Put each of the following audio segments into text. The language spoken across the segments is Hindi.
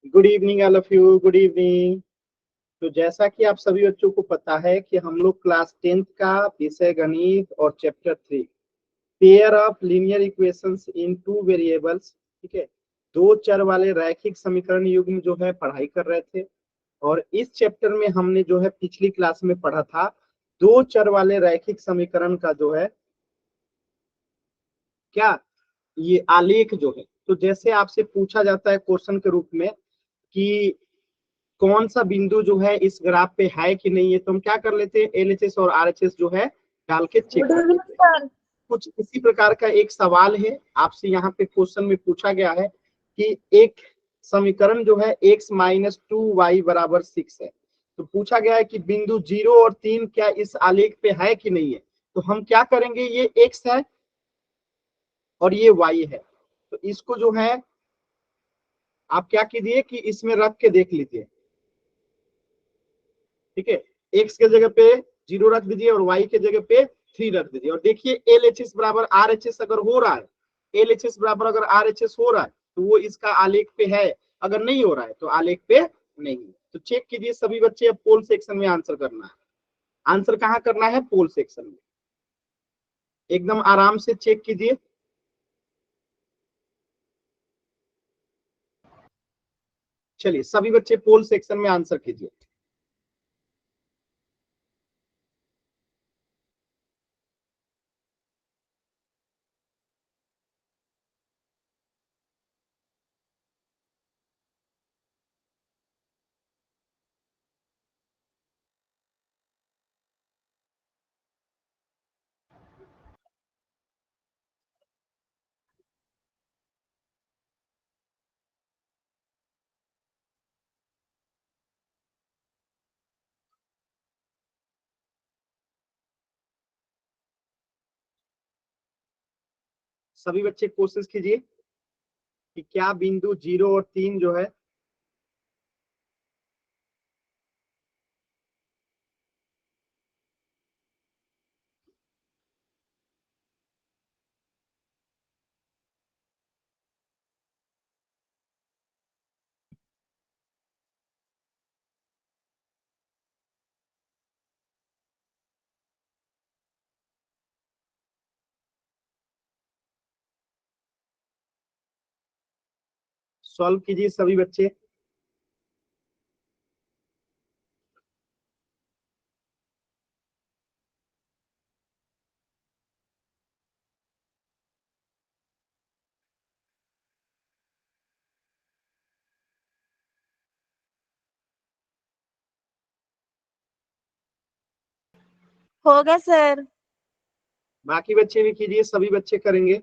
Good evening all of you, good evening. तो जैसा कि आप सभी बच्चों को पता है कि हम लोग क्लास 10th का विषय गणित और chapter 3 pair of linear equations in two variables, ठीक है, दो चर वाले रैखिक समीकरण युग्म जो है पढ़ाई कर रहे थे। और इस चैप्टर में हमने जो है पिछली क्लास में पढ़ा था दो चर वाले रैखिक समीकरण का जो है क्या, ये आलेख जो है। तो जैसे आपसे पूछा जाता है क्वेश्चन के रूप में कि कौन सा बिंदु जो है इस ग्राफ पे है कि नहीं है, तो हम क्या कर लेते हैं, एलएचएस और आरएचएस जो है डाल के चेक कर लेते हैं। कुछ इसी प्रकार का एक सवाल है आपसे यहाँ पे क्वेश्चन में पूछा गया है कि एक समीकरण जो है x माइनस 2y बराबर 6 है। तो पूछा गया है कि बिंदु 0 और 3 क्या इस आलेख पे है कि नहीं है। तो हम क्या करेंगे, ये x है और ये y है, तो इसको जो है आप क्या कीजिए कि इसमें रख के देख लीजिए, ठीक है। x के जगह पे 0 रख दीजिए और y के जगह पे 3 रख दीजिए और देखिए LHS बराबर RHS अगर हो रहा है, LHS बराबर अगर RHS हो रहा है तो वो इसका आलेख पे है, अगर नहीं हो रहा है तो आलेख पे नहीं है। तो चेक कीजिए सभी बच्चे, अब पोल सेक्शन में आंसर करना है। आंसर कहाँ करना है, पोल सेक्शन में। एकदम आराम से चेक कीजिए। चलिए सभी बच्चे पोल सेक्शन में आंसर कीजिए। सभी बच्चे कोशिश कीजिए कि क्या बिंदु 0 और 3 जो है सॉल्व कीजिए सभी बच्चे। हो गया सर। बाकी बच्चे भी कीजिए, सभी बच्चे करेंगे।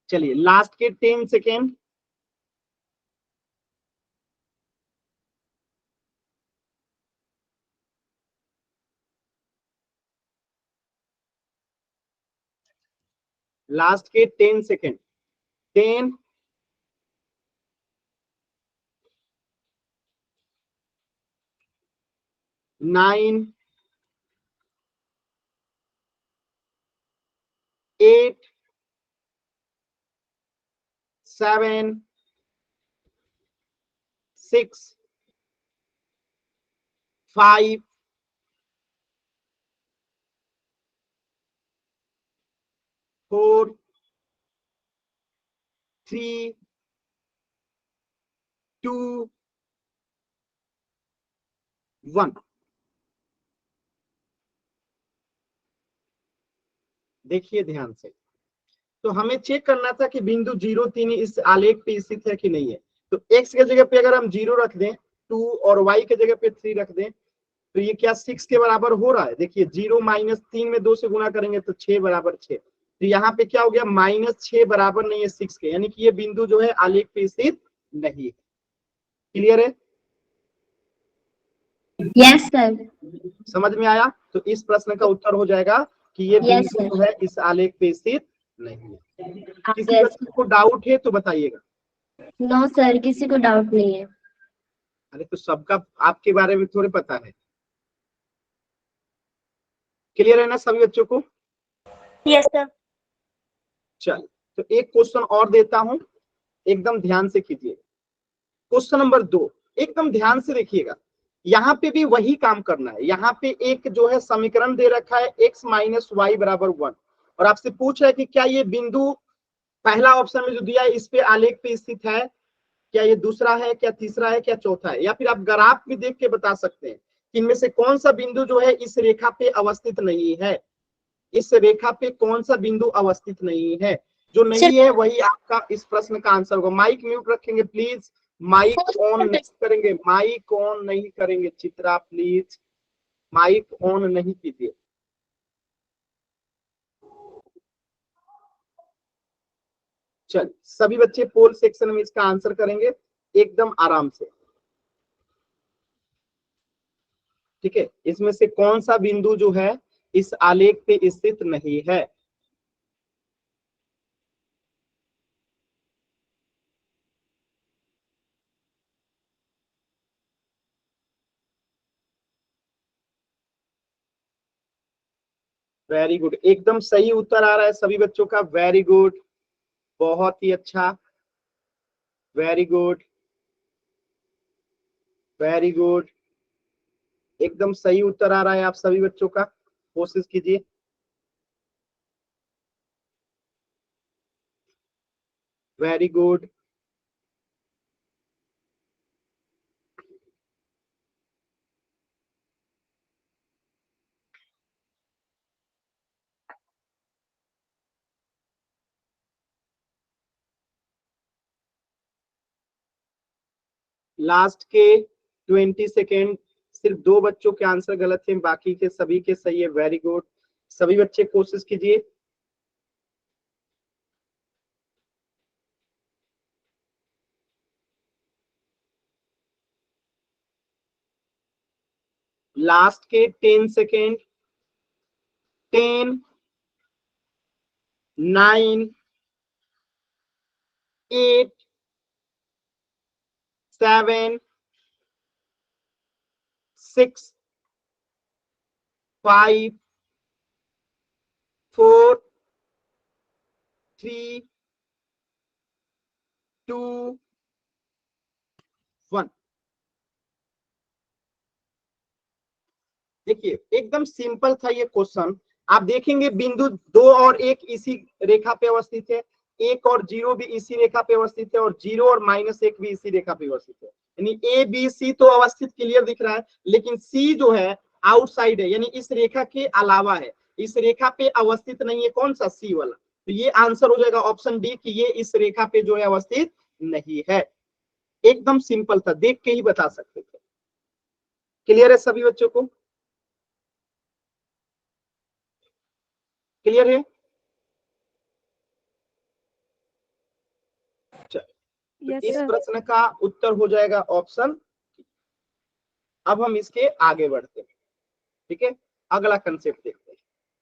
चलिए लास्ट के 10 सेकेंड। लास्ट के 10 सेकेंड। 10, 9, 8, 7, 6, 5, 4, 3, 2, 1। देखिए ध्यान से, तो हमें चेक करना था कि बिंदु 0, 3 इस आलेख पे स्थित है कि नहीं है। तो x के जगह पे अगर हम 0 रख दें 2 और y के जगह पे 3 रख दें तो ये क्या 6 के बराबर हो रहा है। देखिए 0 माइनस 3 में 2 से गुणा करेंगे तो 6 बराबर 6। तो यहाँ पे क्या हो गया, -6 बराबर नहीं है 6 के, यानी कि ये बिंदु जो है आलेख पे स्थित नहीं है। क्लियर है? Yes sir. समझ में आया? तो इस प्रश्न का उत्तर हो जाएगा कि ये Yes, बिंदु sir. जो है इस आलेख पे स्थित नहीं है। किसी Yes. बच्चे को डाउट है तो बताइएगा। नो सर, किसी को डाउट नहीं है। अरे तो सबका आपके बारे में थोड़े पता है। क्लियर है ना सभी बच्चों को? Yes sir. चल तो एक क्वेश्चन और देता हूं, एकदम ध्यान से कीजिए। क्वेश्चन नंबर 2, एकदम ध्यान से देखिएगा, यहाँ पे भी वही काम करना है। यहाँ पे एक जो है समीकरण दे रखा है x माइनस वाई बराबर 1, और आपसे पूछ रहा है कि क्या ये बिंदु पहला ऑप्शन में जो दिया है इस पे आलेख पे स्थित है, क्या ये दूसरा है, क्या तीसरा है, क्या चौथा है, या फिर आप ग्राफ भी देख के बता सकते हैं कि इनमें से कौन सा बिंदु जो है इस रेखा पे अवस्थित नहीं है। इस रेखा पे कौन सा बिंदु अवस्थित नहीं है, जो नहीं है वही आपका इस प्रश्न का आंसर होगा। माइक म्यूट रखेंगे प्लीज, माइक ऑन नहीं करेंगे, माइक ऑन नहीं करेंगे, चित्रा प्लीज माइक ऑन नहीं कीजिए। चल सभी बच्चे पोल सेक्शन में इसका आंसर करेंगे एकदम आराम से, ठीक है। इसमें से कौन सा बिंदु जो है इस आलेख पे स्थित नहीं है। वेरी गुड, एकदम सही उत्तर आ रहा है सभी बच्चों का, वेरी गुड, बहुत ही अच्छा, वेरी गुड, वेरी गुड, एकदम सही उत्तर आ रहा है आप सभी बच्चों का। कोशिश कीजिए। वेरी गुड, लास्ट के 20 सेकेंड, सिर्फ 2 बच्चों के आंसर गलत हैं, बाकी के सभी के सही है। वेरी गुड, सभी बच्चे कोशिश कीजिए। लास्ट के 10 सेकेंड, 10, 9, 8, 7, 6, 5, 4, 3, 2, 1। देखिए एकदम सिंपल था ये क्वेश्चन। आप देखेंगे बिंदु 2 और 1 इसी रेखा पे अवस्थित है, 1 और 0 भी इसी रेखा पे अवस्थित है, और 0 और -1 भी इसी रेखा पे अवस्थित है। यानी ए बी सी तो अवस्थित क्लियर दिख रहा है, लेकिन सी जो है आउटसाइड है, यानी इस रेखा के अलावा है, इस रेखा पे अवस्थित नहीं है। कौन सा? सी वाला। तो ये आंसर हो जाएगा ऑप्शन डी कि ये इस रेखा पे जो है अवस्थित नहीं है। एकदम सिंपल था, देख के ही बता सकते थे। क्लियर है सभी बच्चों को? क्लियर है? तो यस इस सर। प्रश्न का उत्तर हो जाएगा ऑप्शन। अब हम इसके आगे बढ़ते हैं, ठीक है। अगला कंसेप्ट देखते हैं।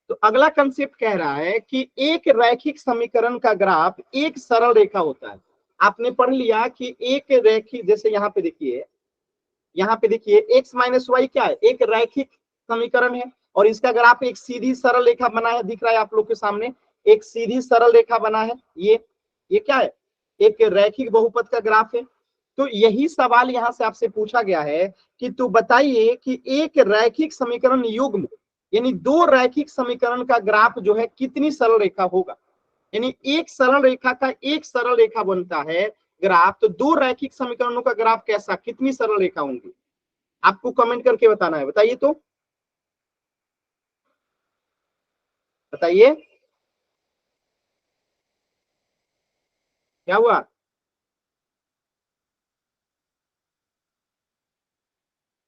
तो अगला कंसेप्ट कह रहा है कि एक रैखिक समीकरण का ग्राफ एक सरल रेखा होता है। आपने पढ़ लिया कि एक रैखिक, जैसे यहाँ पे देखिए, यहाँ पे देखिए x माइनस वाई क्या है? एक रैखिक समीकरण है, और इसका ग्राफ एक सीधी सरल रेखा बना है, दिख रहा है आप लोग के सामने, एक सीधी सरल रेखा बना है। ये क्या है? एक रैखिक बहुपद का ग्राफ है। तो यही सवाल यहाँ से आपसे पूछा गया है कि तो बताइए कि एक रैखिक समीकरण युग्म, यानी 2 रैखिक समीकरण का ग्राफ जो है कितनी सरल रेखा होगा। यानी एक सरल रेखा का एक सरल रेखा बनता है ग्राफ, तो 2 रैखिक समीकरणों का ग्राफ कैसा, कितनी सरल रेखा होंगी? आपको कमेंट करके बताना है। बताइए तो, बताइए क्या हुआ?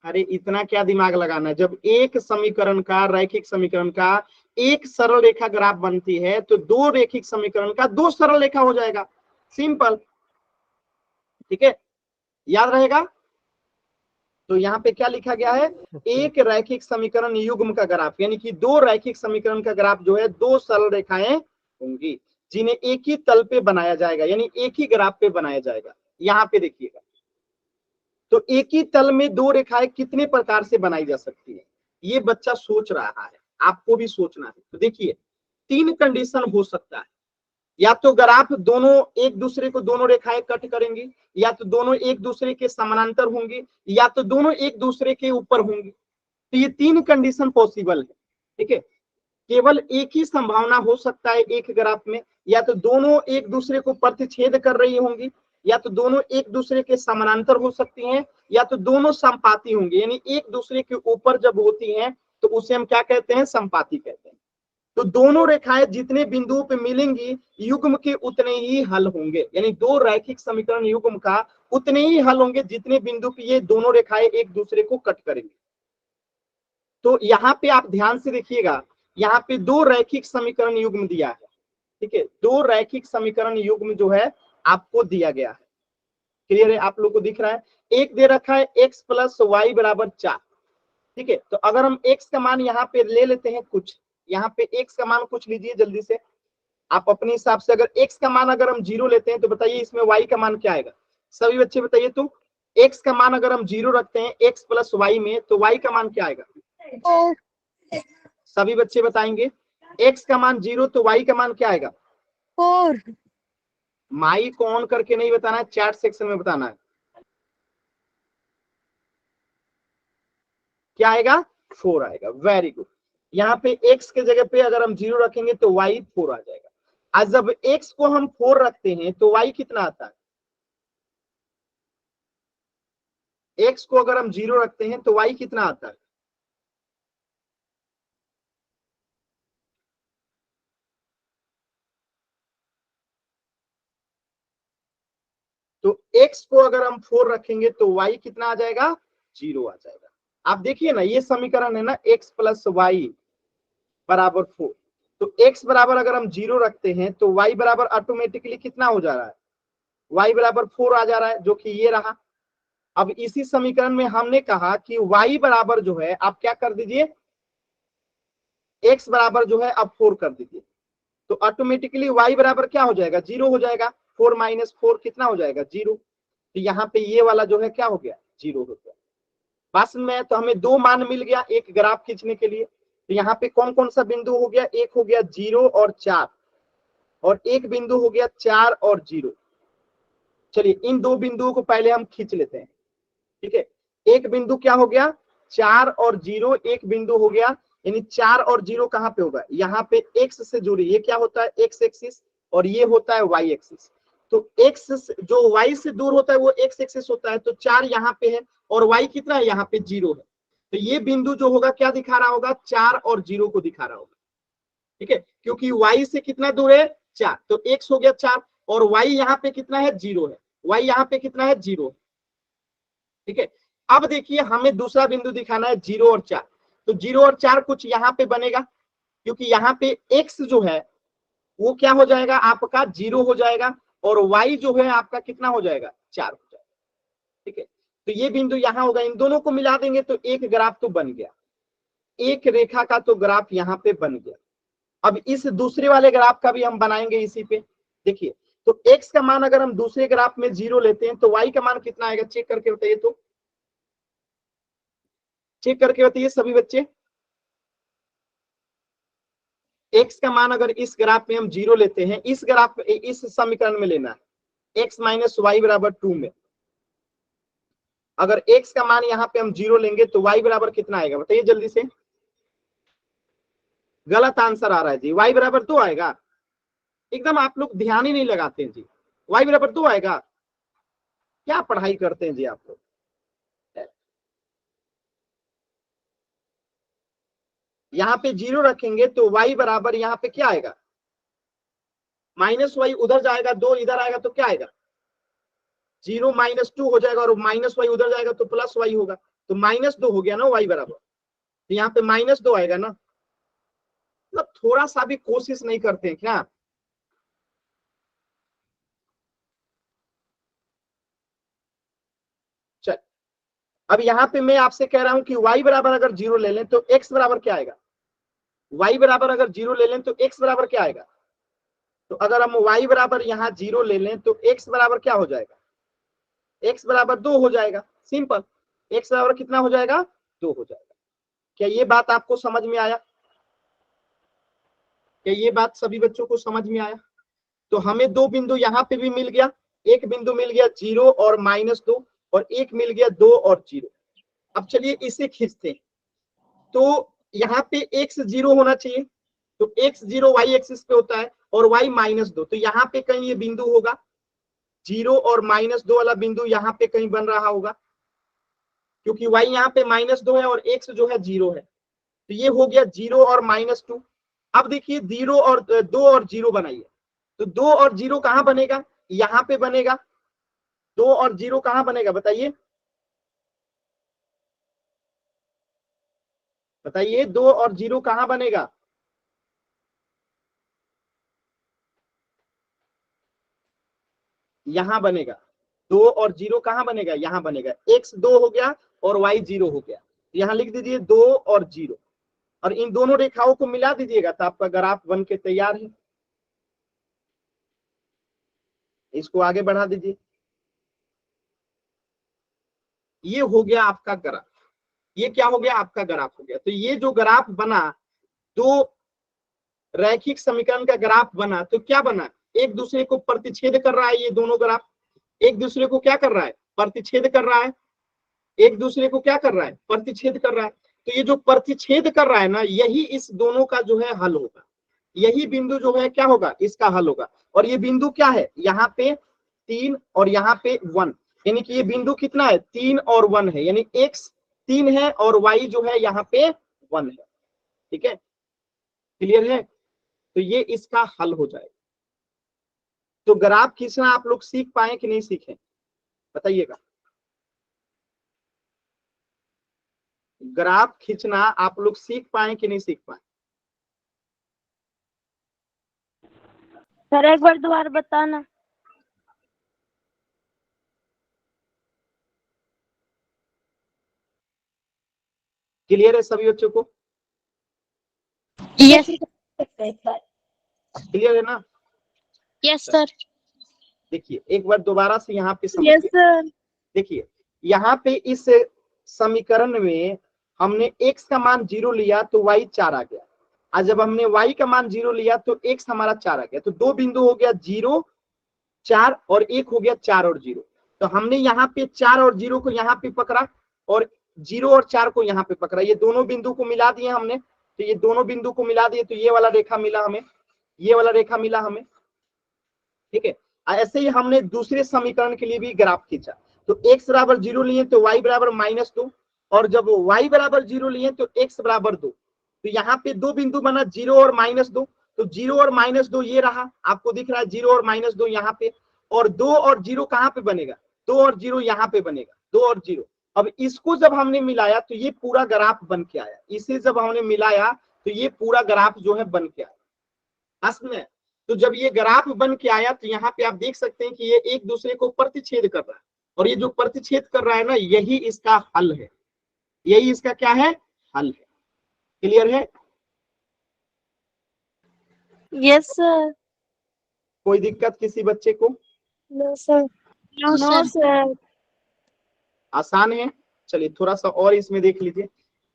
अरे इतना क्या दिमाग लगाना है, जब एक समीकरण का, रैखिक समीकरण का एक सरल रेखा ग्राफ बनती है, तो 2 रैखिक समीकरण का 2 सरल रेखा हो जाएगा। सिंपल, ठीक है, याद रहेगा। तो यहाँ पे क्या लिखा गया है? एक रैखिक समीकरण युग्म का ग्राफ, यानी कि 2 रैखिक समीकरण का ग्राफ जो है 2 सरल रेखाएं होंगी, जिन्हें एक ही तल पे बनाया जाएगा, यानी एक ही ग्राफ पे बनाया जाएगा। यहाँ पे देखिएगा, तो एक ही तल में 2 रेखाएं कितने प्रकार से बनाई जा सकती है, ये बच्चा सोच रहा है, आपको भी सोचना है। तो देखिए 3 कंडीशन हो सकता है, या तो ग्राफ दोनों एक दूसरे को दोनों रेखाएं कट करेंगी, या तो दोनों एक दूसरे के समानांतर होंगी, या तो दोनों एक दूसरे के ऊपर होंगी। तो ये तीन कंडीशन पॉसिबल है। ठीक है, केवल एक ही संभावना हो सकता है एक ग्राफ में, या तो दोनों एक दूसरे को प्रतिच्छेद कर रही होंगी, या तो दोनों एक दूसरे के समानांतर हो सकती हैं, या तो दोनों संपाती होंगी। यानी एक दूसरे के ऊपर जब होती हैं तो उसे हम क्या कहते हैं, संपाती कहते हैं। तो दोनों रेखाएं जितने बिंदुओं पे मिलेंगी युग्म के उतने ही हल होंगे, यानी दो रैखिक समीकरण युग्म का उतने ही हल होंगे जितने बिंदु पे ये दोनों रेखाएं एक दूसरे को कट करेंगे। तो यहाँ पे आप ध्यान से देखिएगा, यहाँ पे दो रैखिक समीकरण युग्म दिया है। ठीक है, दो रैखिक समीकरण युग्म जो है आपको दिया गया है। क्लियर है, आप लोग को दिख रहा है। एक दे रखा है x प्लस वाई बराबर 4। ठीक है, तो अगर हम x का मान यहाँ पे ले लेते हैं कुछ, यहाँ पे x का मान कुछ लीजिए जल्दी से आप अपने हिसाब से। अगर x का मान अगर हम 0 लेते हैं तो बताइए इसमें y का मान क्या आएगा, सभी बच्चे बताइए। तो x का मान अगर हम 0 रखते हैं x प्लस वाई में तो y का मान क्या आएगा, सभी बच्चे बताएंगे। x का मान 0 तो y का मान क्या आएगा, 4। माइक को ऑन करके नहीं बताना है, चैट सेक्शन में बताना है। क्या आएगा, 4 आएगा। Very good. यहाँ पे x के जगह पे अगर हम 0 रखेंगे तो y 4 आ जाएगा। आज जब x को हम 4 रखते हैं तो y कितना आता है, x को अगर हम 0 रखते हैं तो y कितना आता है, तो x को अगर हम 4 रखेंगे तो y कितना आ जाएगा, 0 आ जाएगा। आप देखिए ना, ये समीकरण है ना x प्लस वाई बराबर 4। तो x बराबर अगर हम 0 रखते हैं तो y बराबर ऑटोमेटिकली कितना हो जा रहा है, y बराबर 4 आ जा रहा है, जो कि ये रहा। अब इसी समीकरण में हमने कहा कि y बराबर जो है आप क्या कर दीजिए, x बराबर जो है आप 4 कर दीजिए, तो ऑटोमेटिकली y बराबर क्या हो जाएगा, 0 हो जाएगा। 4 माइनस 4 कितना हो जाएगा, 0। तो यहाँ पे ये वाला जो है क्या हो गया, 0 हो गया। बात में तो हमें दो मान मिल गया एक ग्राफ खींचने के लिए। तो यहाँ पे कौन कौन सा बिंदु हो गया, एक हो गया 0 और 4, और एक बिंदु हो गया 4 और 0। चलिए इन दो बिंदुओं को पहले हम खींच लेते हैं। ठीक है, एक बिंदु क्या हो गया, 4 और 0 एक बिंदु हो गया। यानी 4 और 0 कहाँ पे होगा, यहाँ पे x से जुड़ी, ये क्या होता है x एक्सिस और ये होता है y एक्सिस। तो x जो y से दूर होता है वो x एक्सिस होता है, तो 4 यहाँ पे है और y कितना है, यहाँ पे 0 है। तो ये बिंदु जो होगा क्या दिखा रहा होगा, 4 और 0 को दिखा रहा होगा। ठीक है, क्योंकि y से कितना दूर है, 4, तो x हो गया 4 और y यहाँ पे कितना है, 0 है। y यहाँ पे कितना है, 0 है। ठीक है, अब देखिए हमें दूसरा बिंदु दिखाना है 0 और 4। तो 0 और 4 कुछ यहाँ पे बनेगा, क्योंकि यहाँ पे x जो है वो क्या हो जाएगा, आपका 0 हो जाएगा, और y जो है आपका कितना हो जाएगा, 4 हो जाएगा। ठीक है, तो ये बिंदु यहाँ होगा, इन दोनों को मिला देंगे तो एक ग्राफ तो बन गया, एक रेखा का तो ग्राफ यहाँ पे बन गया। अब इस दूसरे वाले ग्राफ का भी हम बनाएंगे इसी पे। देखिए, तो x का मान अगर हम दूसरे ग्राफ में 0 लेते हैं तो y का मान कितना आएगा, चेक करके बताइए। तो चेक करके बताइए सभी बच्चे, x का मान अगर इस ग्राफ में हम 0 लेते हैं, इस ग्राफ इस समीकरण में लेना है x माइनस वाई बराबर 2 में, अगर x का मान यहाँ पे हम 0 लेंगे तो y बराबर कितना आएगा, बताइए जल्दी से। गलत आंसर आ रहा है जी, y बराबर 2 आएगा। एकदम आप लोग ध्यान ही नहीं लगाते हैं जी, y बराबर 2 आएगा। क्या पढ़ाई करते हैं जी आप लोग। यहाँ पे 0 रखेंगे तो y बराबर यहाँ पे क्या आएगा, माइनस वाई उधर जाएगा, 2 इधर आएगा तो क्या आएगा, 0 माइनस 2 हो जाएगा, और माइनस वाई उधर जाएगा तो प्लस वाई होगा, तो -2 हो गया ना y बराबर। तो यहाँ पे -2 आएगा ना। मतलब थोड़ा सा भी कोशिश नहीं करते हैं क्या। चल, अब यहाँ पे मैं आपसे कह रहा हूं कि y बराबर अगर 0 ले लें तो x बराबर क्या आएगा, y बराबर अगर 0 ले लें तो x बराबर क्या आएगा। तो अगर हम y बराबर यहाँ 0 ले लें तो x बराबर क्या हो जाएगा, x बराबर 2 हो जाएगा। सिंपल, x बराबर कितना हो जाएगा, 2 हो जाएगा। क्या ये बात आपको समझ में आया, क्या ये बात सभी बच्चों को समझ में आया। तो हमें दो बिंदु यहाँ पे भी मिल गया, एक बिंदु मिल गया 0 और -2 और एक मिल गया 2 और 0। अब चलिए इसे खींचते हैं। तो यहाँ पे x 0 होना चाहिए, तो x 0 y एक्सिस पे होता है और y -2, तो यहाँ पे कहीं ये बिंदु होगा 0 और -2 वाला बिंदु यहाँ पे कहीं बन रहा होगा, क्योंकि y यहाँ पे -2 है और x जो है 0 है, तो ये हो गया 0 और -2। अब देखिए 0 और 2 और 0 बनाइए, तो 2 और 0 कहां बनेगा, यहाँ पे बनेगा। 2 और 0 कहां बनेगा बताइए, बताइए 2 और 0 कहां बनेगा, यहां बनेगा। 2 और 0 कहां बनेगा, यहां बनेगा। x 2 हो गया और y 0 हो गया, यहां लिख दीजिए 2 और 0 और इन दोनों रेखाओं को मिला दीजिएगा तो आपका ग्राफ बन के तैयार है। इसको आगे बढ़ा दीजिए, ये हो गया आपका ग्राफ। ये क्या हो गया, आपका ग्राफ हो गया। तो ये जो ग्राफ बना, दो रैखिक समीकरण का ग्राफ बना, तो क्या बना, एक दूसरे को प्रतिच्छेद कर रहा है। ये दोनों ग्राफ एक दूसरे को क्या कर रहा है, प्रतिच्छेद कर रहा है। एक दूसरे को क्या कर रहा है, प्रतिच्छेद कर रहा है। तो ये जो प्रतिच्छेद कर रहा है ना, यही इस दोनों का जो है हल होगा। यही बिंदु जो है क्या होगा, इसका हल होगा। और ये बिंदु क्या है, यहाँ पे 3 और यहाँ पे 1, यानी कि ये बिंदु कितना है, 3 और 1 है, यानी x 3 है और y जो है यहाँ पे 1 है। ठीक है, क्लियर है। तो ये इसका हल हो जाएगा। तो ग्राफ खींचना आप लोग सीख पाए कि नहीं सीखे, बताइएगा। ग्राफ खींचना आप लोग सीख पाए कि नहीं सीख पाए। सर एक बार दोबारा बताना। क्लियर है सभी बच्चों को, यस क्लियर है ना। Yes sir. देखिए एक बार दोबारा से यहाँ पे यस समझिए। सर। देखिए यहाँ पे इस समीकरण में हमने x का मान 0 लिया तो y 4 आ गया, और जब हमने y का मान 0 लिया तो x हमारा 4 आ गया। तो दो बिंदु हो गया 0 4 और एक हो गया 4 और 0। तो हमने यहाँ पे 4 और 0 को यहाँ पे पकड़ा और 0 और 4 को यहाँ पे पकड़ा, ये दोनों बिंदु को मिला दिए हमने। तो ये दोनों बिंदु को मिला दिए तो ये वाला रेखा मिला हमें, ये वाला रेखा मिला हमें। ठीक है, ऐसे ही हमने दूसरे समीकरण के लिए भी ग्राफ खींचा। तो x बराबर 0 लिए तो y बराबर -2, और जब y बराबर 0 लिए तो x बराबर 2। तो यहाँ पे दो बिंदु बना 0 और -2, तो 0 और -2 ये रहा, आपको दिख रहा है 0 और -2 यहाँ पे, और 2 और 0 कहाँ पे बनेगा, 2 और 0 यहाँ पे बनेगा, 2 और 0। अब इसको जब हमने मिलाया तो ये पूरा ग्राफ बन के आया, इसे जब हमने मिलाया तो ये पूरा ग्राफ जो है बन के आया में। तो जब ये ग्राफ बन के आया तो यहाँ पे आप देख सकते हैं कि ये एक दूसरे को प्रतिच्छेद कर रहा है, और ये जो प्रतिच्छेद कर रहा है ना, यही इसका हल है, यही इसका क्या है, हल है। क्लियर है, यस सर। कोई दिक्कत किसी बच्चे को, नो सर। No sir. आसान है। चलिए थोड़ा सा और इसमें देख लीजिए,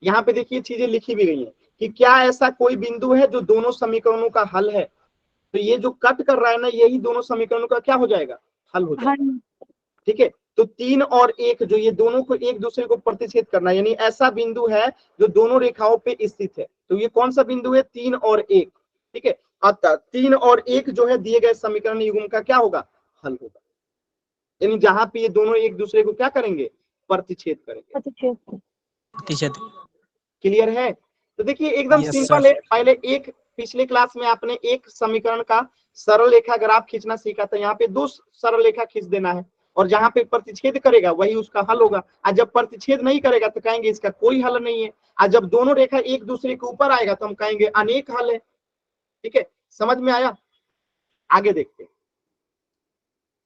यहाँ पे देखिए चीजें लिखी भी गई हैं कि क्या ऐसा कोई बिंदु है जो दोनों समीकरणों का हल है। तो ये जो कट कर रहा है ना, यही दोनों समीकरणों का क्या हो जाएगा, हल हो जाएगा। ठीक है, तो 3 और 1 जो ये दोनों को एक दूसरे को प्रतिच्छेद करना, यानी ऐसा बिंदु है जो दोनों रेखाओं पे स्थित है। तो ये कौन सा बिंदु है, 3 और 1। ठीक है, अतः 3 और 1 जो है दिए गए समीकरण युग्म का क्या होगा, हल होगा। यानी जहां पे ये दोनों एक दूसरे को क्या करेंगे, प्रतिच्छेद करेंगे। क्लियर है। तो देखिए एकदम सिंपल है। पहले एक पिछले क्लास में आपने एक समीकरण का सरल रेखा ग्राफ खींचना सीखा था, यहाँ पे दो सरल रेखा खींच देना है, और जहां पे प्रतिच्छेद करेगा वही उसका हल होगा। और जब प्रतिच्छेद नहीं करेगा तो कहेंगे इसका कोई हल नहीं है। और जब दोनों रेखा एक दूसरे के ऊपर आएगा तो हम कहेंगे अनेक हल है। ठीक है, समझ में आया। आगे देखते हैं,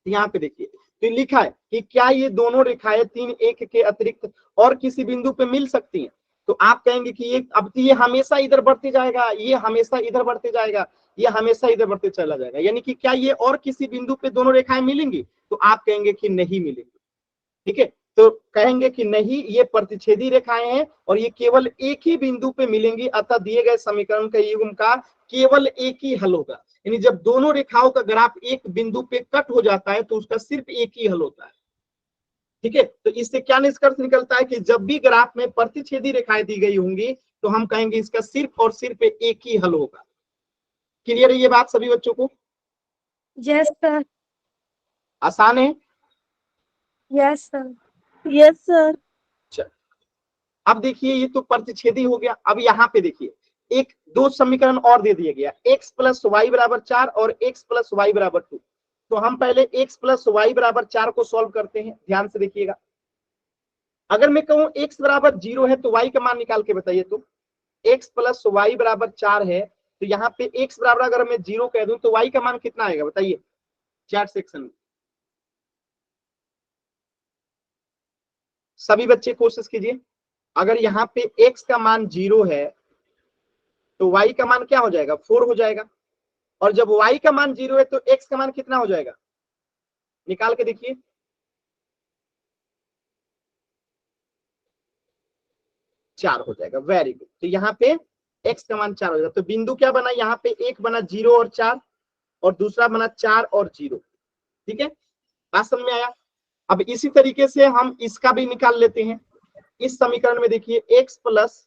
यहाँ पे देखिए तो लिखा है कि क्या ये दोनों रेखाएं 3 1 के अतिरिक्त और किसी बिंदु पे मिल सकती हैं। तो आप कहेंगे कि ये अब ये हमेशा इधर बढ़ते जाएगा, ये हमेशा इधर बढ़ते जाएगा, ये हमेशा इधर बढ़ते चला जाएगा, यानी कि क्या ये और किसी बिंदु पे दोनों रेखाएं मिलेंगी। तो आप कहेंगे कि नहीं मिलेंगी। ठीक है, तो कहेंगे कि नहीं, ये प्रतिच्छेदी रेखाएं हैं और ये केवल एक ही बिंदु पे मिलेंगी, अतः दिए गए समीकरण के युग्म का केवल एक ही हल होगा। यानी जब दोनों रेखाओं का ग्राफ एक बिंदु पे कट हो जाता है तो उसका सिर्फ एक ही हल होता है। ठीक है, तो इससे क्या निष्कर्ष निकलता है कि जब भी ग्राफ में प्रतिच्छेदी रेखाएं दी गई होंगी तो हम कहेंगे इसका सिर्फ और सिर्फ एक ही हल होगा। क्लियर है ये बात सभी बच्चों को? Yes sir. आसान है? Yes sir. Yes sir. अब देखिए ये तो प्रतिच्छेदी हो गया। अब यहाँ पे देखिए एक दो समीकरण और दे दिया गया, x प्लस वाई बराबर 4 और x प्लस वाई बराबर 2। तो हम पहले x प्लस वाई बराबर 4 को सॉल्व करते हैं। ध्यान से देखिएगा, अगर मैं कहूं x बराबर 0 है तो y का मान निकाल के बताइए। तो x प्लस वाई बराबर 4 है तो यहाँ पे x बराबर अगर मैं 0 कह दूं तो y का मान कितना आएगा बताइए चैट सेक्शन में। सभी बच्चे कोशिश कीजिए, अगर यहाँ पे x का मान 0 है तो y का मान क्या हो जाएगा 4 हो जाएगा, और जब y का मान 0 है तो x का मान कितना हो जाएगा निकाल के देखिए। चार हो जाएगा। वेरी गुड, तो यहाँ पे x का मान 4 हो जाएगा। तो बिंदु क्या बना यहाँ पे, एक बना 0 और 4 और दूसरा बना 4 और 0। ठीक है, बात समझ में आया? अब इसी तरीके से हम इसका भी निकाल लेते हैं। इस समीकरण में देखिए x प्लस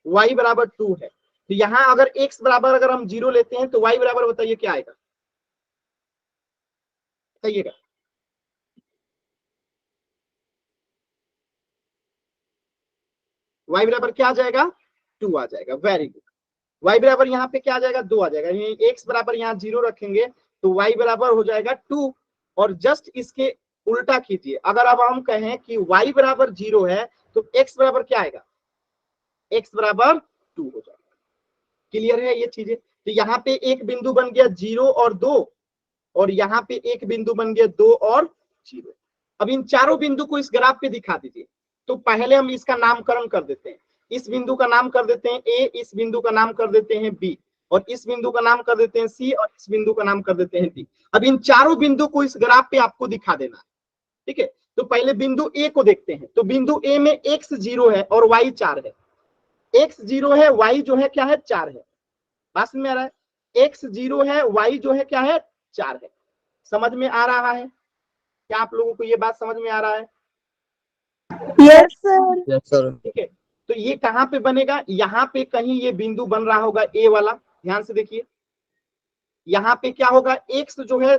वाई बराबर 2 है, तो यहाँ अगर x बराबर अगर हम 0 लेते हैं तो y बराबर बताइए क्या आएगा, बताइएगा। y बराबर क्या आ जाएगा 2 आ जाएगा। वेरी गुड, y बराबर यहाँ पे क्या आ जाएगा 2 आ जाएगा। x बराबर यहाँ 0 रखेंगे तो y बराबर हो जाएगा 2, और जस्ट इसके उल्टा कीजिए। अगर अब हम कहें कि y बराबर 0 है तो x बराबर क्या आएगा, x बराबर 2 हो जाएगा। क्लियर है ये चीजें? तो यहाँ पे एक बिंदु बन गया 0 और 2, और यहाँ पे एक बिंदु बन गया 2 और 0। अब इन चारों बिंदु को इस ग्राफ पे दिखा दीजिए। तो पहले हम इसका नामकरण कर देते हैं। इस बिंदु का नाम कर देते हैं A, इस बिंदु का नाम कर देते हैं B, और इस बिंदु का नाम कर देते हैं C, और इस बिंदु का नाम कर देते हैं D। अब इन चारों बिंदु को इस ग्राफ पे आपको दिखा देना है। ठीक है, तो पहले बिंदु A को देखते हैं। तो बिंदु A में x 0 है और y 4 है। x 0 है, y जो है क्या है 4 है। बात में आ रहा है, x 0 है, y जो है क्या है 4 है। समझ में आ रहा है? क्या आप लोगों को ये बात समझ में आ रहा है? Yes sir. Yes sir. ठीक है, तो ये कहां पे बनेगा, यहाँ पे कहीं ये बिंदु बन रहा होगा A वाला। ध्यान से देखिए, यहाँ पे क्या होगा, x जो है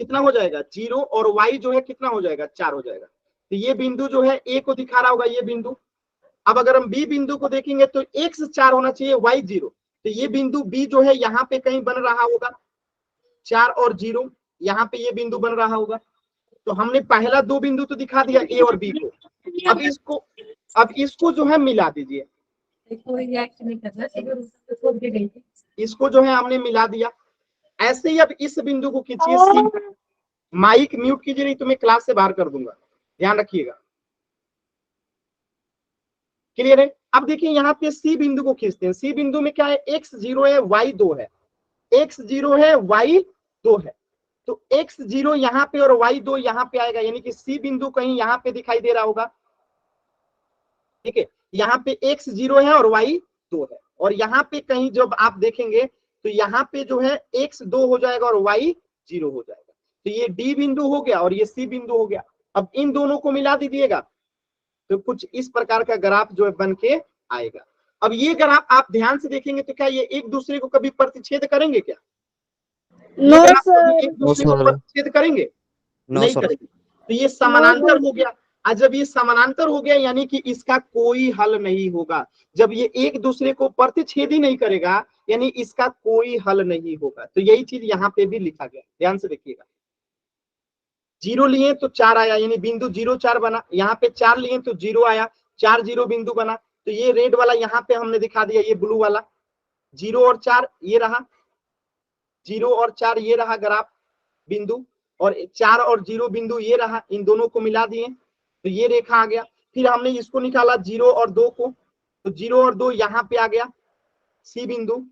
कितना हो जाएगा 0, और y जो है कितना हो जाएगा 4 हो जाएगा। तो ये बिंदु जो है A को दिखा रहा होगा ये बिंदु। अब अगर हम B बिंदु को देखेंगे तो x 4 होना चाहिए, y 0। तो ये बिंदु B जो है यहाँ पे कहीं बन रहा होगा 4 और 0, यहाँ पे ये बिंदु बन रहा होगा। तो हमने पहला दो बिंदु तो दिखा दिया A और B को। अब इसको जो है मिला दीजिए, इसको जो है हमने मिला दिया। ऐसे ही अब इस बिंदु को खींचिए C। माइक म्यूट कीजिए नहीं तो मैं क्लास से बाहर कर दूंगा, ध्यान रखिएगा। क्लियर है? अब देखिए यहाँ पे C बिंदु को खींचते हैं। C बिंदु में क्या है, x 0 है, y 2 है। x 0 है, y 2 है, तो x 0 यहाँ पे और y 2 यहाँ पे आएगा, यानी कि C बिंदु कहीं यहाँ पे दिखाई दे रहा होगा। ठीक है, यहाँ पे x 0 है और y 2 है, और यहाँ पे कहीं जब आप देखेंगे तो यहाँ पे जो है x 2 हो जाएगा और y 0 हो जाएगा। तो ये D बिंदु हो गया और ये C बिंदु हो गया। अब इन दोनों को मिला दीजिएगा तो कुछ इस प्रकार का ग्राफ जो है बन के आएगा। अब ये ग्राफ आप ध्यान से देखेंगे तो क्या ये एक दूसरे को कभी प्रतिच्छेद करेंगे क्या? No sir. एक दूसरे को प्रतिच्छेद करेंगे? नहीं करेंगे। तो ये समानांतर हो गया। और जब ये समानांतर हो गया यानी कि इसका कोई हल नहीं होगा। जब ये एक दूसरे को प्रतिच्छेद ही नहीं करेगा यानी इसका कोई हल नहीं होगा। तो यही चीज यहाँ पे भी लिखा गया, ध्यान से देखिएगा। 0 लिए तो 4 आया, यानी बिंदु 0 4 बना। यहाँ पे 4 लिए तो 0 आया, 4 0 बिंदु बना। तो ये रेड वाला यहाँ पे हमने दिखा दिया, ये ब्लू वाला 0 और 4 ये रहा, 0 और 4 ये रहा ग्राफ बिंदु, और 4 और 0 बिंदु ये रहा। इन दोनों को मिला दिए तो ये रेखा आ गया। फिर हमने इसको निकाला 0 और 2 को, तो 0 और 2 यहाँ पे आ गया C बिंदु,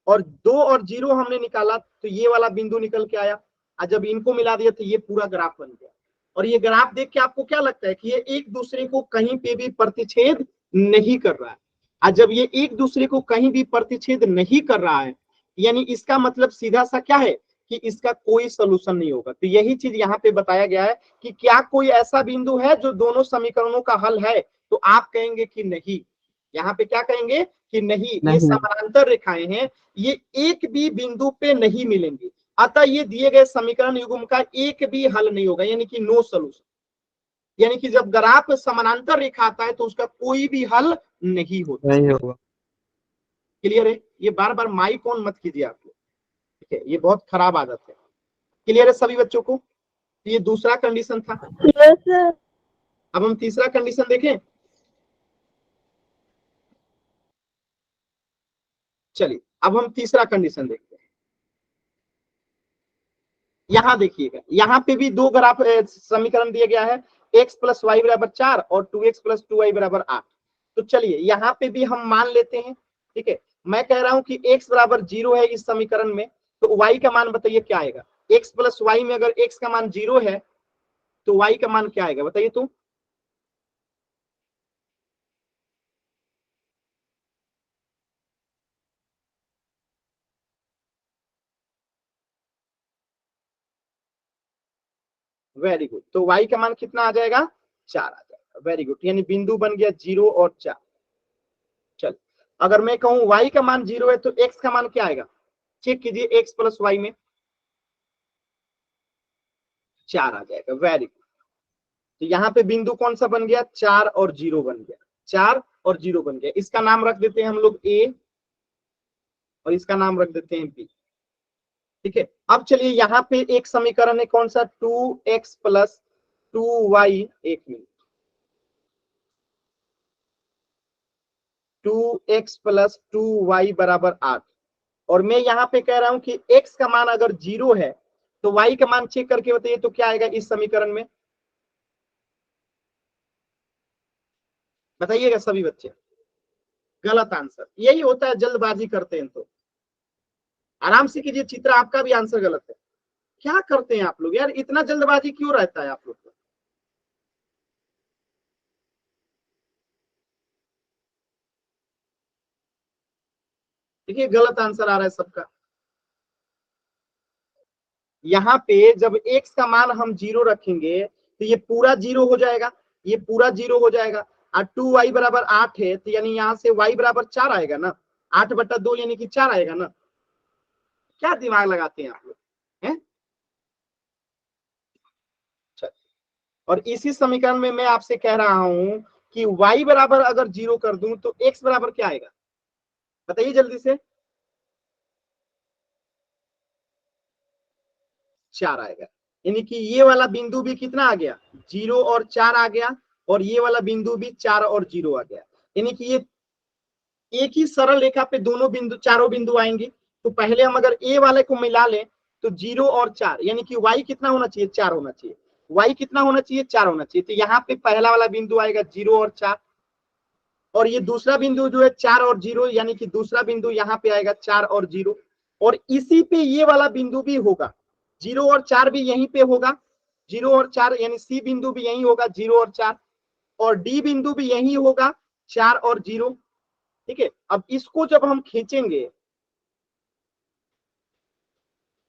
और 2 और 0 हमने निकाला तो ये वाला बिंदु निकल के आया। और जब इनको मिला दिया तो ये पूरा ग्राफ बन गया। और ये ग्राफ देख के आपको क्या लगता है कि ये एक दूसरे को कहीं पे भी प्रतिच्छेद नहीं कर रहा है। और जब ये एक दूसरे को कहीं भी प्रतिच्छेद नहीं कर रहा है यानी इसका मतलब सीधा सा क्या है कि इसका कोई सोल्यूशन नहीं होगा। तो यही चीज यहाँ पे बताया गया है कि क्या कोई ऐसा बिंदु है जो दोनों समीकरणों का हल है, तो आप कहेंगे कि नहीं। यहाँ पे क्या कहेंगे कि नहीं, ये समानांतर रेखाएं हैं, ये एक भी बिंदु पे नहीं मिलेंगी, अतः ये दिए गए समीकरण युग्म का एक भी हल नहीं होगा, यानी कि नो सोल्यूशन। यानी कि जब ग्राफ समानांतर रेखा आता है तो उसका कोई भी हल नहीं होता। क्लियर है? ये बार बार माइक ऑन मत कीजिए आप लोग, ठीक है, ये बहुत खराब आदत है। क्लियर है सभी बच्चों को? ये दूसरा कंडीशन था। Yes sir. अब हम तीसरा कंडीशन देखें। चलिए अब हम तीसरा कंडीशन देखते हैं। यहां देखिएगा, यहां पे भी दो ग्राफ समीकरण दिया गया है, x प्लस वाई बराबर 4 और 2x प्लस 2y बराबर 8। तो चलिए यहाँ पे भी हम मान लेते हैं, ठीक है। मैं कह रहा हूं कि x बराबर 0 है इस समीकरण में, तो y का मान बताइए क्या आएगा। x प्लस वाई में अगर x का मान 0 है तो y का मान क्या आएगा बताइए तो। वेरी गुड, तो y का मान कितना आ जाएगा, 4 आ जाएगा। वेरी गुड, यानी बिंदु बन गया 0 और 4। चल अगर मैं कहूं y का मान 0 है तो x का मान क्या आएगा, चेक कीजिए, x प्लस वाई में 4 आ जाएगा। वेरी गुड, तो यहाँ पे बिंदु कौन सा बन गया, 4 और 0 बन गया, 4 और 0 बन गया। इसका नाम रख देते हैं हम लोग a और इसका नाम रख देते हैं b, ठीक है। अब चलिए यहाँ पे एक समीकरण है कौन सा, 2x प्लस 2y, एक मिनट, 2x प्लस 2y बराबर 8। और मैं यहाँ पे कह रहा हूं कि x का मान अगर 0 है तो y का मान चेक करके बताइए तो क्या आएगा इस समीकरण में, बताइएगा सभी बच्चे। गलत आंसर, यही होता है जल्दबाजी करते हैं तो। आराम से कीजिए, चित्र आपका भी आंसर गलत है। क्या करते हैं आप लोग यार, इतना जल्दबाजी क्यों रहता है आप लोग को। देखिए गलत आंसर आ रहा है सबका। यहाँ पे जब x का मान हम 0 रखेंगे तो ये पूरा 0 हो जाएगा, ये पूरा 0 हो जाएगा। और 2y बराबर 8 है तो यानी यहाँ से y बराबर 4 आएगा ना, 8/2 यानी कि 4 आएगा ना। क्या दिमाग लगाते हैं आप लोग हैं। और इसी समीकरण में मैं आपसे कह रहा हूं कि y बराबर अगर 0 कर दूं तो x बराबर क्या आएगा बताइए जल्दी से, 4 आएगा। यानी कि ये वाला बिंदु भी कितना आ गया, 0 और 4 आ गया, और ये वाला बिंदु भी 4 और 0 आ गया। यानी कि ये एक ही सरल रेखा पे दोनों बिंदु, चारों बिंदु आएंगे। तो पहले हम अगर ए वाले को मिला लें तो 0 और 4, यानी कि y कितना होना चाहिए, 4 होना चाहिए। y कितना होना चाहिए, 4 होना चाहिए। तो यहाँ पे पहला वाला बिंदु आएगा 0 और 4, और ये दूसरा बिंदु जो है 4 और 0, यानी कि दूसरा बिंदु यहाँ पे आएगा 4 और 0। और इसी पे ये वाला बिंदु भी होगा, 0 और 4 भी यहीं पे होगा, 0 और 4 यानी सी बिंदु भी यहीं होगा, 0 और 4, और डी बिंदु भी यहीं होगा, 4 और 0, ठीक है। अब इसको जब हम खींचेंगे,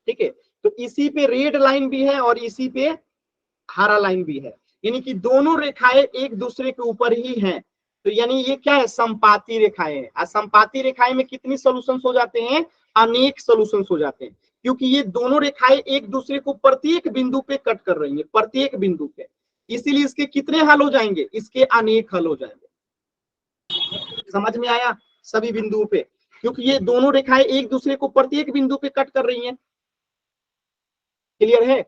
ठीक है, तो इसी पे रेड लाइन भी है और इसी पे हरा लाइन भी है, यानी कि दोनों रेखाएं एक दूसरे के ऊपर ही हैं। तो यानी ये क्या है, संपाती रेखाएं हैं। और संपाती रेखाएं में कितनी सॉल्यूशंस हो जाते हैं, अनेक सॉल्यूशंस हो जाते हैं, क्योंकि ये दोनों रेखाएं एक दूसरे को प्रत्येक बिंदु पे कट कर रही हैं, प्रत्येक बिंदु पे। इसीलिए इसके कितने हल हो जाएंगे, इसके अनेक हल हो जाएंगे। समझ में आया सभी बिंदुओं पे, क्योंकि ये दोनों रेखाएं एक दूसरे को प्रत्येक बिंदु पे कट कर रही हैं। क्लियर है?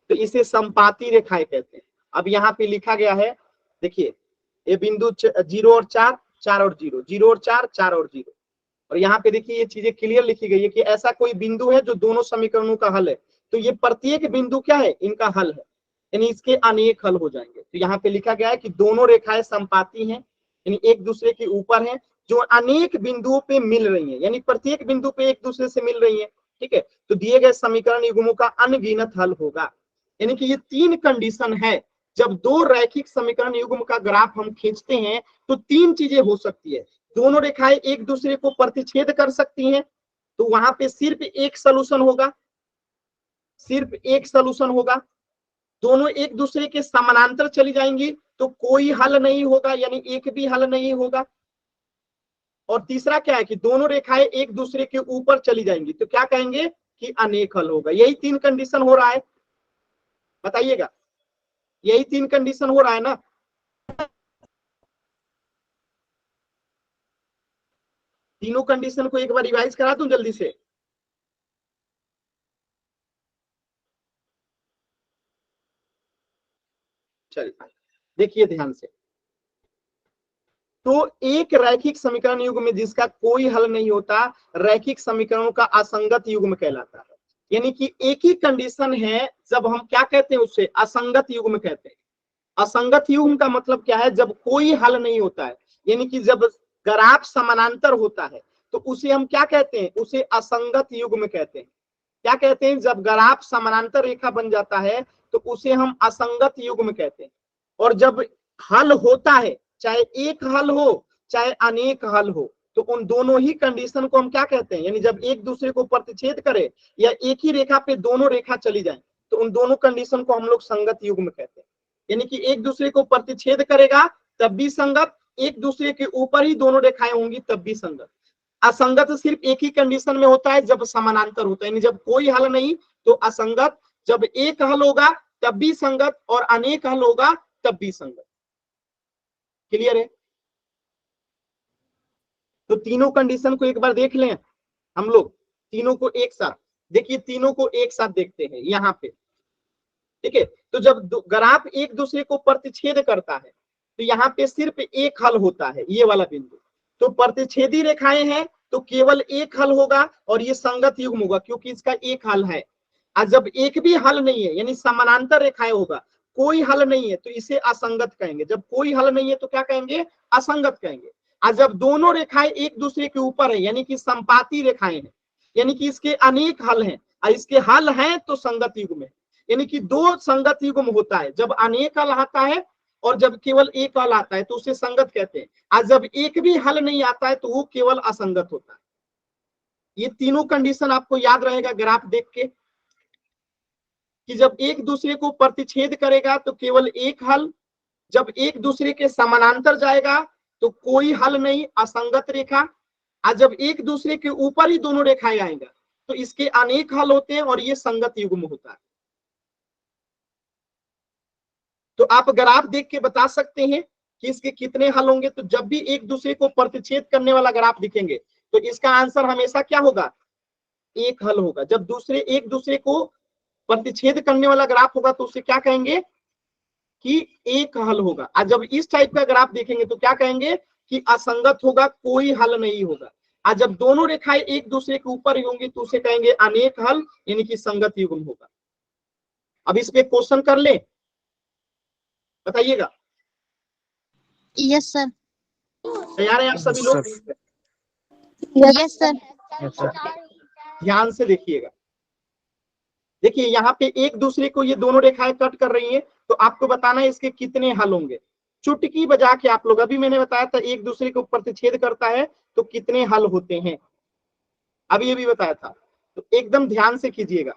तो इसे संपाती रेखाएं कहते हैं। अब यहाँ पे लिखा गया है, देखिए ये बिंदु 0 और 4, 4 और 0, 0 और 4, 4 और 0। और यहाँ पे देखिए ये चीजें क्लियर लिखी गई है कि ऐसा कोई बिंदु है जो दोनों समीकरणों का हल है। तो ये प्रत्येक बिंदु क्या है, इनका हल है, यानी इसके अनेक हल हो जाएंगे। तो यहाँ पे लिखा गया है कि दोनों रेखाएं संपाती हैं, यानी एक दूसरे के ऊपर हैं, जो अनेक बिंदुओं पे मिल रही हैं, यानी प्रत्येक बिंदु पे एक दूसरे से मिल रही हैं, ठीक है। तो दिए गए समीकरण युग्मों का अनगिनत हल होगा। यानी कि ये 3 कंडीशन है, जब दो रैखिक समीकरण युग्म का ग्राफ हम खींचते हैं तो 3 चीजें हो सकती है। दोनों रेखाएं एक दूसरे को प्रतिच्छेद कर सकती हैं, तो वहां पे सिर्फ एक सलूशन होगा, सिर्फ एक सलूशन होगा। दोनों एक दूसरे के समानांतर चली जाएंगी तो कोई हल नहीं होगा, यानी एक भी हल नहीं होगा। और तीसरा क्या है कि दोनों रेखाएं एक दूसरे के ऊपर चली जाएंगी तो क्या कहेंगे कि अनेक हल होगा। यही 3 कंडीशन हो रहा है, बताइएगा, यही 3 कंडीशन हो रहा है ना। तीनों कंडीशन को एक बार रिवाइज करा दूं जल्दी से। चलिए देखिए ध्यान से। तो एक रैखिक समीकरण युग्म में जिसका कोई हल नहीं होता, रैखिक समीकरणों का असंगत युग्म कहलाता है। यानी कि एक ही कंडीशन है, जब हम क्या कहते हैं उससे असंगत युग्म कहते हैं। असंगत युग्म का मतलब क्या है, जब कोई हल नहीं होता है, यानी कि जब ग्राफ समानांतर होता है तो उसे हम क्या कहते हैं, उसे असंगत युग्म कहते हैं। क्या कहते हैं, जब ग्राफ समानांतर रेखा बन जाता है तो उसे हम असंगत युग्म कहते हैं। और जब हल होता है, चाहे एक हल हो चाहे अनेक हल हो, तो उन दोनों ही कंडीशन को हम क्या कहते हैं, यानी जब एक दूसरे को प्रतिच्छेद करे या एक ही रेखा पे दोनों रेखा चली जाए तो उन दोनों कंडीशन को हम लोग संगत युग्म कहते हैं। यानी कि एक दूसरे को प्रतिच्छेद करेगा तब भी संगत, एक दूसरे के ऊपर ही दोनों रेखाएं होंगी तब भी संगत। असंगत सिर्फ एक ही कंडीशन में होता है, जब समानांतर होता है, यानी जब कोई हल नहीं तो असंगत, जब एक हल होगा तब भी संगत और अनेक हल होगा तब भी संगत। क्लियर है। तो तीनों कंडीशन को एक बार देख लें हम लोग, तीनों को एक साथ देखिए, तीनों को एक साथ देखते हैं यहाँ पे। ठीक है, तो जब ग्राफ एक दूसरे को प्रतिच्छेद करता है तो यहाँ पे सिर्फ एक हल होता है, ये वाला बिंदु। तो प्रतिच्छेदी रेखाएं हैं तो केवल एक हल होगा और ये संगत युग्म होगा क्योंकि इसका एक हल है। और जब एक भी हल नहीं है, यानी समानांतर रेखाएं होगा, कोई हल नहीं है तो इसे असंगत कहेंगे। जब कोई हल नहीं है तो क्या कहेंगे, असंगत कहेंगे। और जब दोनों रेखाएं एक दूसरे के ऊपर है, यानी कि संपाती रेखाएं हैं, यानी कि इसके अनेक हल हैं और इसके हल हैं तो संगत युग्म है। यानी कि दो संगत युग्म होता है, जब अनेक हल आता है और जब केवल एक हल आता है तो उसे संगत कहते हैं। और जब एक भी हल नहीं आता है तो वो केवल असंगत होता है। ये तीनों कंडीशन आपको याद रहेगा ग्राफ देख के, कि जब एक दूसरे को प्रतिच्छेद करेगा तो केवल एक हल, जब एक दूसरे के समानांतर जाएगा तो कोई हल नहीं, असंगत रेखा। और जब एक दूसरे के ऊपर ही दोनों रेखाएं आएगा तो इसके अनेक हल होते हैं और ये संगत युग्म होता है। तो आप ग्राफ देख के बता सकते हैं कि इसके कितने हल होंगे। तो जब भी एक दूसरे को प्रतिच्छेद करने वाला ग्राफ दिखेंगे तो इसका आंसर हमेशा क्या होगा, एक हल होगा। जब दूसरे एक दूसरे को प्रतिच्छेद करने वाला ग्राफ होगा तो उसे क्या कहेंगे कि एक हल होगा। और जब इस टाइप का ग्राफ देखेंगे तो क्या कहेंगे कि असंगत होगा, कोई हल नहीं होगा। और जब दोनों रेखाएं एक दूसरे के ऊपर ही होंगी तो उसे कहेंगे अनेक हल, यानी कि संगत युग्म होगा। अब इस पे क्वेश्चन कर ले, बताइएगा। Yes sir. तैयार है आप सभी लोग? Yes sir. ध्यान से देखिएगा। देखिए यहाँ पे एक दूसरे को ये दोनों रेखाएं कट कर रही हैं तो आपको बताना है इसके कितने हल होंगे। चुटकी बजा के आप लोग, अभी मैंने बताया था एक दूसरे को प्रतिच्छेद करता है तो कितने हल होते हैं, अभी ये भी बताया था। तो एकदम ध्यान से कीजिएगा।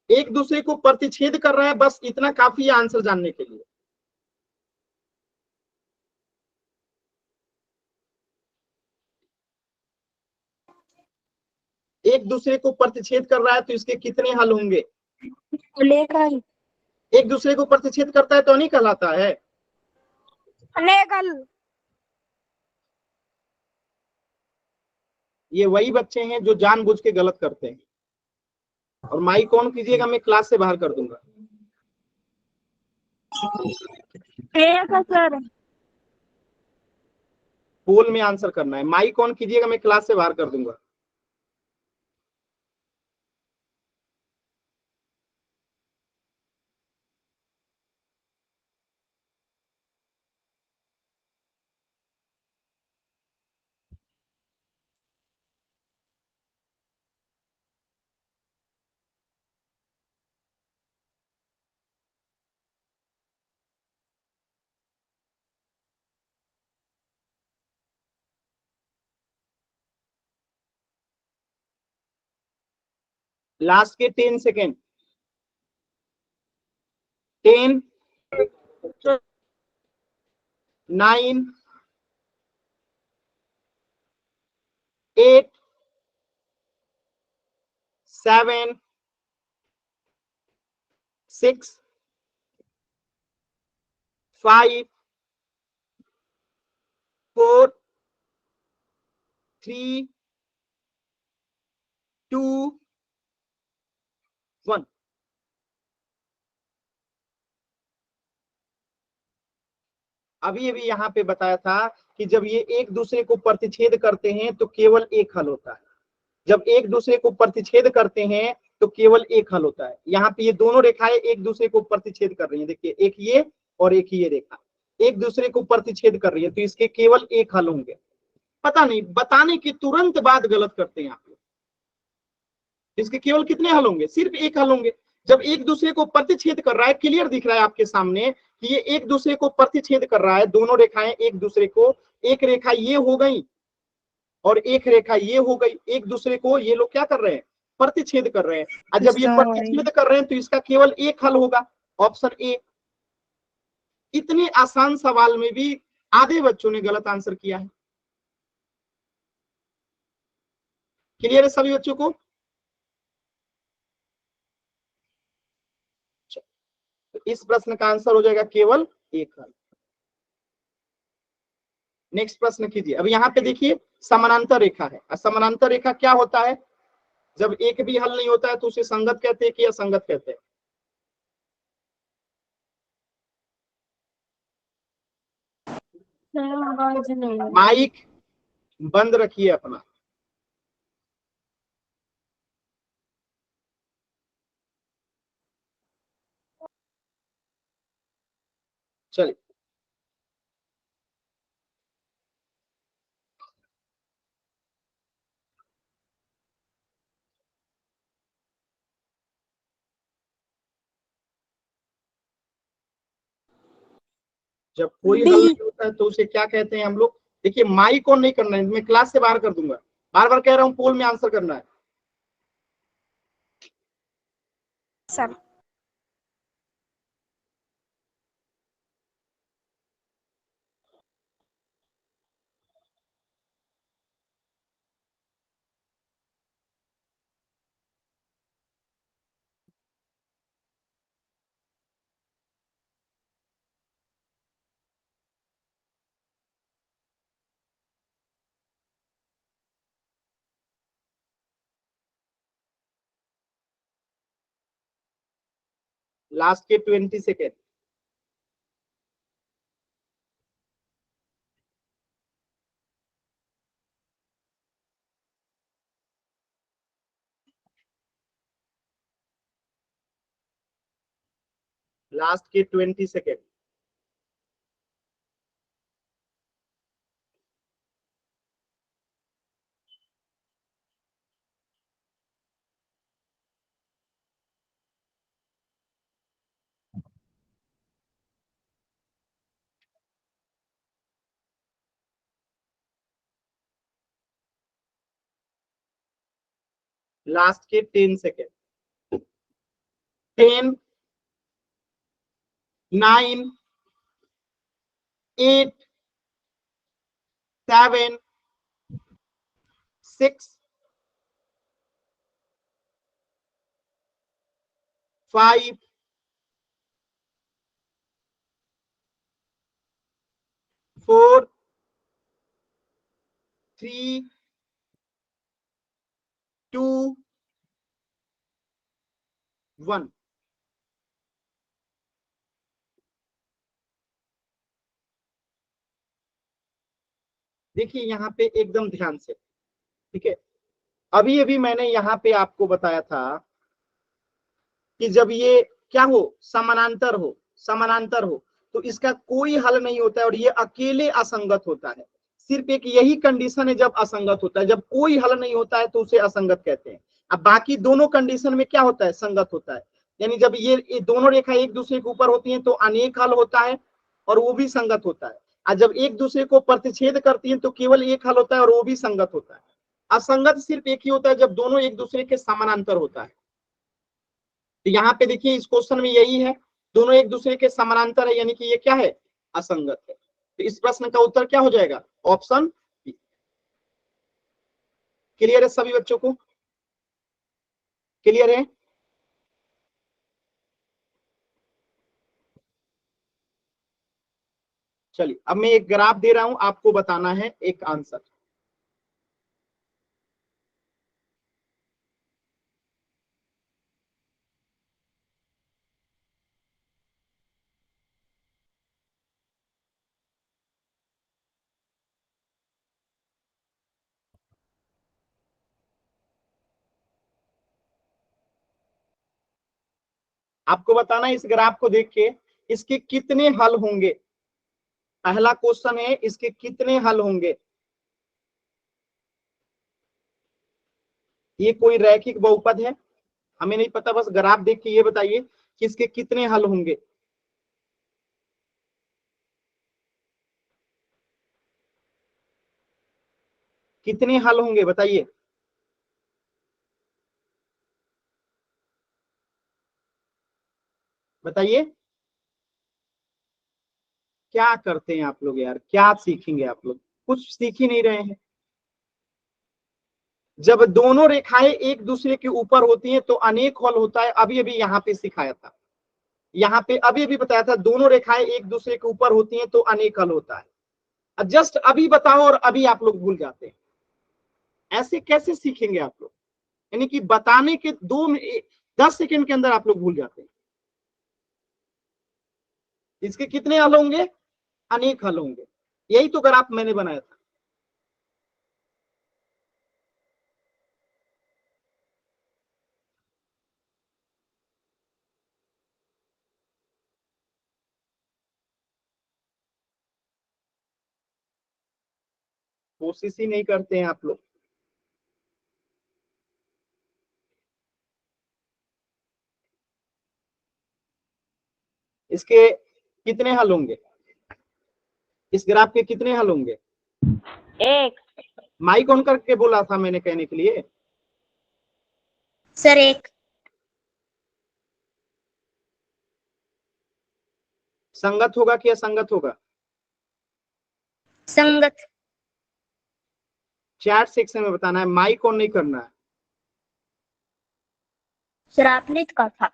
एक दूसरे को प्रतिच्छेद कर रहा है, बस इतना काफी है आंसर जानने के लिए। एक दूसरे को प्रतिच्छेद कर रहा है तो इसके कितने हल होंगे। अनेक हल। एक दूसरे को प्रतिच्छेद करता है तो नहीं कहलाता है। अनेक हल। ये वही बच्चे हैं जो जानबूझ के गलत करते हैं। और माइक ऑन कीजिएगा, मैं क्लास से बाहर कर दूंगा। एक है सर। पोल में आंसर करना है, माइक ऑन कीजिएगा, मैं क्लास से बाहर कर दूंगा। लास्ट के 10 सेकेंड। 10, 9, 8, 7, 6, 5, 4, 3, 2, 1। अभी अभी यहाँ पे बताया था कि जब ये एक दूसरे को प्रतिच्छेद करते हैं तो केवल एक हल होता है। जब एक दूसरे को प्रतिच्छेद करते हैं तो केवल एक हल होता है। यहाँ पे ये दोनों रेखाएं एक दूसरे को प्रतिच्छेद कर रही हैं। देखिए, एक ये और एक ये रेखा एक दूसरे को प्रतिच्छेद कर रही है, तो इसके केवल एक हल होंगे। पता नहीं, बताने के तुरंत बाद गलत करते हैं आप लोग। इसके केवल कितने हल होंगे? सिर्फ एक हल होंगे। जब एक दूसरे को प्रतिच्छेद कर रहा है, क्लियर दिख रहा है आपके सामने कि ये एक दूसरे को प्रतिच्छेद कर रहा है, दोनों रेखाएं एक दूसरे को, एक रेखा ये हो गई और एक रेखा ये हो गई, एक दूसरे को ये लोग क्या कर रहे हैं? प्रतिच्छेद कर रहे हैं। और जब ये प्रतिच्छेद कर रहे हैं तो इसका केवल एक हल होगा, ऑप्शन ए। इतने आसान सवाल में भी आधे बच्चों ने गलत आंसर किया है। क्लियर है सभी बच्चों को? तो इस प्रश्न का आंसर हो जाएगा केवल एक हल। नेक्स्ट प्रश्न कीजिए। अब यहाँ पे देखिए, समानांतर रेखा है। और समानांतर रेखा क्या होता है? जब एक भी हल नहीं होता है तो उसे संगत कहते हैं कि असंगत कहते हैं? माइक बंद रखिए अपना। चलिए, जब कोई हल नहीं होता है तो उसे क्या कहते हैं हम लोग? देखिए, माइक ऑन नहीं करना है, मैं क्लास से बाहर कर दूंगा। बार बार कह रहा हूं, पोल में आंसर करना है। सर लास्ट के 20 सेकेंड। लास्ट के 20 सेकेंड। लास्ट के 10 सेकेंड। 10, 9, 8, 7, 6, 5, 4, 3, 2, 1। देखिए यहाँ पे एकदम ध्यान से, ठीक है। अभी अभी मैंने यहाँ पे आपको बताया था कि जब ये क्या हो, समानांतर हो, समानांतर हो, तो इसका कोई हल नहीं होता है और ये अकेले असंगत होता है। सिर्फ एक यही कंडीशन है जब असंगत होता है। जब कोई हल नहीं होता है तो उसे असंगत कहते हैं। अब बाकी दोनों कंडीशन में क्या होता है? संगत होता है। यानी जब ये दोनों रेखा एक दूसरे के ऊपर होती हैं तो अनेक हल होता है और वो भी संगत होता है। और जब एक दूसरे को प्रतिच्छेद करती हैं तो केवल एक हल होता है और वो भी संगत होता है। असंगत सिर्फ एक ही होता है जब दोनों एक दूसरे के समानांतर होता है। तो यहाँ पे देखिए इस क्वेश्चन में यही है, दोनों एक दूसरे के समानांतर है, यानी कि ये क्या है, असंगत है। तो इस प्रश्न का उत्तर क्या हो जाएगा, ऑप्शन बी। क्लियर है सभी बच्चों को, क्लियर है? चलिए अब मैं एक ग्राफ दे रहा हूं, आपको बताना है एक आंसर। आपको बताना है इस ग्राफ को देख के इसके कितने हल होंगे। पहला क्वेश्चन है, इसके कितने हल होंगे। ये कोई रैखिक बहुपद है, हमें नहीं पता, बस ग्राफ देख के ये बताइए कि इसके कितने हल होंगे। कितने हल होंगे बताइए। बताइए क्या करते हैं आप लोग यार, क्या सीखेंगे आप लोग, कुछ सीख ही नहीं रहे हैं। जब दोनों रेखाएं एक दूसरे के ऊपर होती हैं तो अनेक हल होता है, अभी अभी यहाँ पे सिखाया था, यहाँ पे अभी अभी बताया था, दोनों रेखाएं एक दूसरे के ऊपर होती हैं तो अनेक हल होता है। जस्ट अभी बताओ और अभी आप लोग भूल जाते हैं, ऐसे कैसे सीखेंगे आप लोग, यानी कि बताने के 10 सेकंड के अंदर आप लोग भूल जाते हैं। इसके कितने हल होंगे, अनेक हल होंगे, यही तो ग्राफ मैंने बनाया था। कोशिश ही नहीं करते हैं आप लोग। इसके कितने हल होंगे, इस ग्राफ के कितने हल होंगे। एक। माइक ऑन करके बोला था मैंने कहने के लिए। सर एक। संगत होगा कि असंगत होगा, संगत। चैट सेक्शन में बताना है, माइक ऑन नहीं करना है। सर आपने तो कहा था।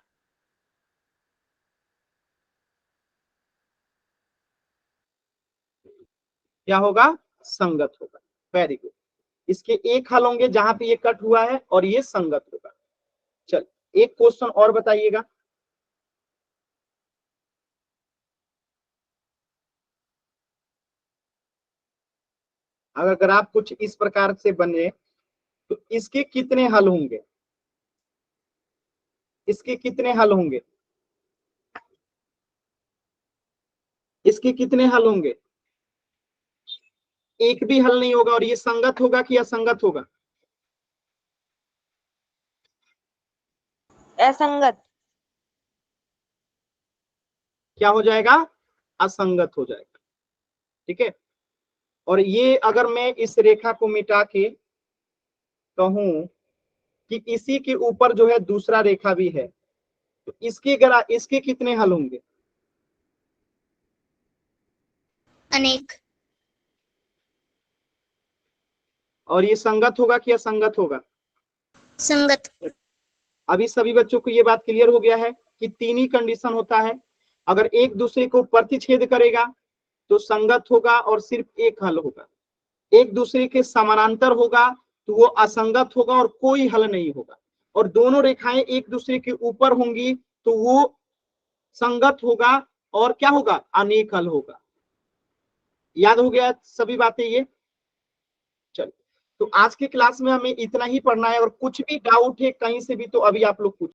क्या होगा, संगत होगा। Very good. इसके एक हल होंगे जहां पे ये कट हुआ है और ये संगत होगा। चल एक क्वेश्चन और बताइएगा। अगर ग्राफ कुछ इस प्रकार से बने तो इसके कितने हल होंगे, इसके कितने हल होंगे, इसके कितने हल होंगे। एक भी हल नहीं होगा, और ये संगत होगा कि असंगत होगा। असंगत। क्या हो जाएगा, असंगत हो जाएगा। ठीक है, और ये अगर मैं इस रेखा को मिटा के कहूं कि इसी के ऊपर जो है दूसरा रेखा भी है, तो इसके कितने हल होंगे। अनेक। और ये संगत होगा कि असंगत होगा। संगत। अभी सभी बच्चों को ये बात क्लियर हो गया है कि तीन ही कंडीशन होता है, अगर एक दूसरे को प्रतिच्छेद करेगा तो संगत होगा और सिर्फ एक हल होगा, एक दूसरे के समानांतर होगा तो वो असंगत होगा और कोई हल नहीं होगा, और दोनों रेखाएं एक दूसरे के ऊपर होंगी तो वो संगत होगा और क्या होगा, अनेक हल होगा। याद हो गया सभी बातें ये। चलो तो आज की क्लास में हमें इतना ही पढ़ना है, और कुछ भी डाउट है कहीं से भी तो अभी आप लोग पूछ